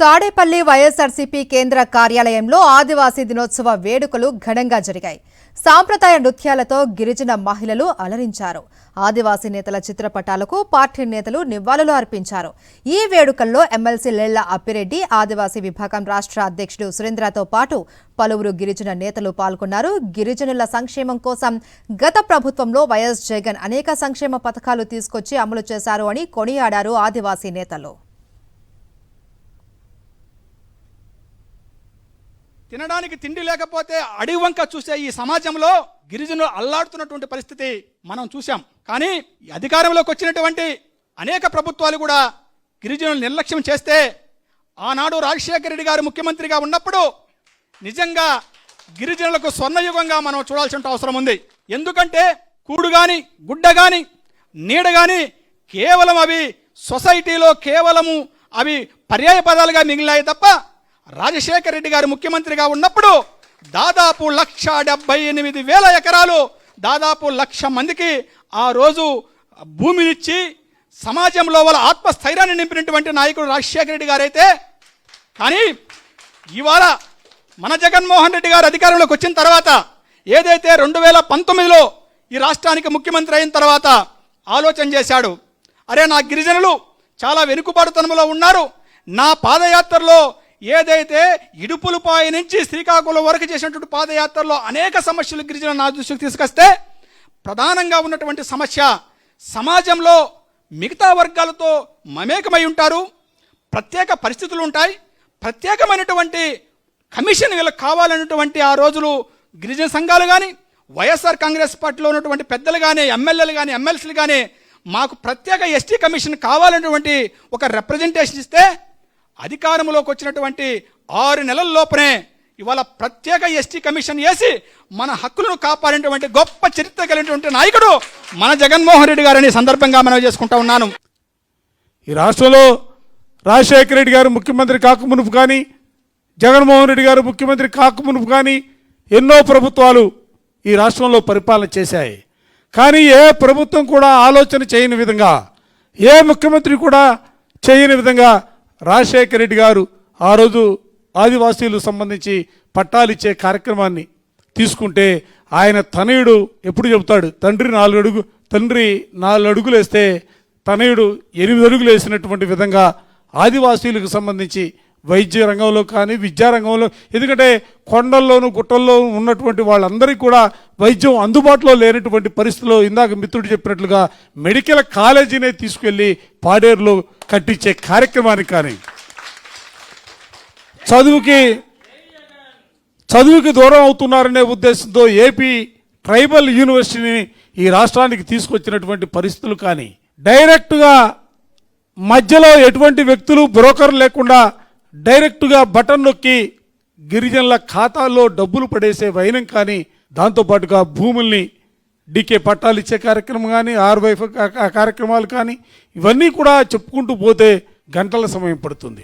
తాడేపల్లి వైఎస్ఆర్సీపీ కేంద్ర కార్యాలయంలో ఆదివాసీ దినోత్సవ వేడుకలు ఘనంగా జరిగాయి. సాంప్రదాయ నృత్యాలతో గిరిజన మహిళలు అలరించారు. ఆదివాసీ నేతల చిత్రపటాలకు పార్టీ నేతలు నివాళులు అర్పించారు. ఈ వేడుకల్లో ఎమ్మెల్సీ లెళ్ల అప్పిరెడ్డి, ఆదివాసీ విభాగం రాష్ట్ర అధ్యక్షుడు సురేంద్రతో పాటు పలువురు గిరిజన నేతలు పాల్గొన్నారు. గిరిజనుల సంక్షేమం కోసం గత ప్రభుత్వంలో వైఎస్ జగన్ అనేక సంక్షేమ పథకాలు తీసుకొచ్చి అమలు చేశారు అని కొనియాడారు ఆదివాసీ నేతలు. తినడానికి తిండి లేకపోతే అడవి వంక చూసే ఈ సమాజంలో గిరిజనులు అల్లాడుతున్నటువంటి పరిస్థితి మనం చూసాం. కానీ అధికారంలోకి వచ్చినటువంటి అనేక ప్రభుత్వాలు కూడా గిరిజనులు నిర్లక్ష్యం చేస్తే ఆనాడు రాజశేఖర రెడ్డి గారు ముఖ్యమంత్రిగా ఉన్నప్పుడు నిజంగా గిరిజనులకు స్వర్ణయుగంగా మనం చూడాల్సిన అవసరం ఉంది. ఎందుకంటే కూడు కానీ గుడ్డ కానీ నీడ కానీ కేవలం అవి సొసైటీలో కేవలము అవి పర్యాయ పదాలుగా మిగిలినాయి తప్ప రాజశేఖర రెడ్డి గారు ముఖ్యమంత్రిగా ఉన్నప్పుడు దాదాపు 1,78,000 ఎకరాలు దాదాపు 1,00,000 మందికి ఆ రోజు భూమినిచ్చి సమాజంలో వాళ్ళ ఆత్మస్థైర్యాన్ని నింపినటువంటి నాయకుడు రాజశేఖర రెడ్డి గారు అయితే, కానీ ఇవాళ మన జగన్మోహన్ రెడ్డి గారు అధికారంలోకి వచ్చిన తర్వాత ఏదైతే 2019లో ఈ రాష్ట్రానికి ముఖ్యమంత్రి అయిన తర్వాత ఆలోచన చేశాడు, అరే నా గిరిజనులు చాలా వెనుకబాటుతనంలో ఉన్నారు, నా పాదయాత్రలో ఏదైతే ఇడుపులపాయ నుంచి శ్రీకాకుళం వరకు చేసినటువంటి పాదయాత్రలో అనేక సమస్యలు గిరిజనుల నా దృష్టికి తీసుకొస్తే ప్రధానంగా ఉన్నటువంటి సమస్య సమాజంలో మిగతా వర్గాలతో మమేకమై ఉంటారు, ప్రత్యేక పరిస్థితులు ఉంటాయి, ప్రత్యేకమైనటువంటి కమిషన్ వీళ్ళకి కావాలన్నటువంటి ఆ రోజులు గిరిజన సంఘాలు కానీ వైఎస్ఆర్ కాంగ్రెస్ పార్టీలో ఉన్నటువంటి పెద్దలు కానీ ఎమ్మెల్యేలు కానీ ఎమ్మెల్సీలు కానీ మాకు ప్రత్యేక ఎస్టీ కమిషన్ కావాలన్నటువంటి ఒక రిప్రజెంటేషన్ ఇస్తే అధికారంలోకి వచ్చినటువంటి 6 నెలల లోపనే ఇవాళ ప్రత్యేక ఎస్టీ కమిషన్ వేసి మన హక్కులను కాపాడినటువంటి గొప్ప చరిత్ర కలిగినటువంటి నాయకుడు మన జగన్మోహన్ రెడ్డి గారని సందర్భంగా మనం చేసుకుంటా ఉన్నాను. ఈ రాష్ట్రంలో రాజశేఖర రెడ్డి గారు ముఖ్యమంత్రి కాకమునుపు కానీ జగన్మోహన్ రెడ్డి గారు ముఖ్యమంత్రి కాకమునుపు కానీ ఎన్నో ప్రభుత్వాలు ఈ రాష్ట్రంలో పరిపాలన చేశాయి. కానీ ఏ ప్రభుత్వం కూడా ఆలోచన చేయని విధంగా, ఏ ముఖ్యమంత్రి కూడా చేయని విధంగా రాజశేఖర రెడ్డి గారు ఆ రోజు ఆదివాసీలకు సంబంధించి పట్టాలిచ్చే కార్యక్రమాన్ని తీసుకుంటే ఆయన తనయుడు ఎప్పుడు చెబుతాడు, తండ్రి 4 అడుగులు వేస్తే తనయుడు 8 అడుగులు వేసినటువంటి విధంగా ఆదివాసీలకు సంబంధించి వైద్య రంగంలో కానీ విద్యారంగంలో, ఎందుకంటే కొండల్లోనూ గుట్టల్లో ఉన్నటువంటి వాళ్ళందరికీ కూడా వైద్యం అందుబాటులో లేనటువంటి పరిస్థితుల్లో ఇందాక మిత్రుడు చెప్పినట్లుగా మెడికల్ కాలేజీనే తీసుకెళ్ళి పాడేరులో కట్టించే కార్యక్రమానికి కానీ చదువుకి దూరం అవుతున్నారనే ఉద్దేశంతో ఏపీ ట్రైబల్ యూనివర్సిటీని ఈ రాష్ట్రానికి తీసుకొచ్చినటువంటి పరిస్థితులు కానీ, డైరెక్ట్గా మధ్యలో ఎటువంటి వ్యక్తులు బ్రోకర్ లేకుండా డైరెక్ట్గా బటన్ నొక్కి గిరిజనుల ఖాతాల్లో డబ్బులు పడేసే వైనం కానీ, దాంతోపాటుగా భూముల్ని డీకే పట్టాలు ఇచ్చే కార్యక్రమం కానీ, ఆర్వైఫ్ కార్యక్రమాలు కానీ, ఇవన్నీ కూడా చెప్పుకుంటూ పోతే గంటల సమయం పడుతుంది.